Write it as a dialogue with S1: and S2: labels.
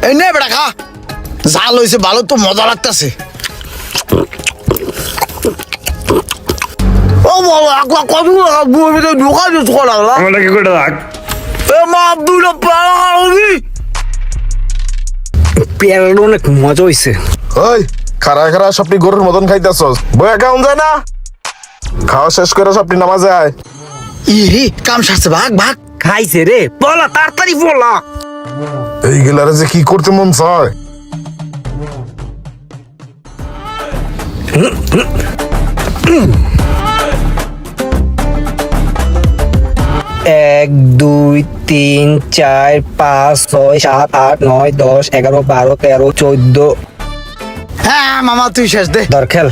S1: এই নে বেটা খা, জাল হয়েছে ভালো তো মজা লাগতেছে। ও বাবা আকলা কত বুড়িতে ঢোকা দিস কো লাগলা
S2: আমরা কি করে রাখ
S1: এ মা আব্দুল্লাহ পালা হবি
S3: পেয়ারাটা অনেক মজা হয়েছে।
S4: ওই খারা খারা সবটি গরুর মতন খাইতেছস, বয়া কেমন যায় না? খাওয়া শেষ করে সবটি নামাজে আয়।
S1: ইরে কাম সারছে, ভাগ ভাগ।
S3: খাইছে রে, বলা তাড়াতাড়ি বলা।
S4: এই গেলারে যে কি করতে মন চায়।
S3: এক দুই তিন চার পাঁচ ছয় সাত আট নয় 10 11 12 13 14।
S1: হ্যাঁ মামা তুই শেষ দে।
S3: ধর খেল।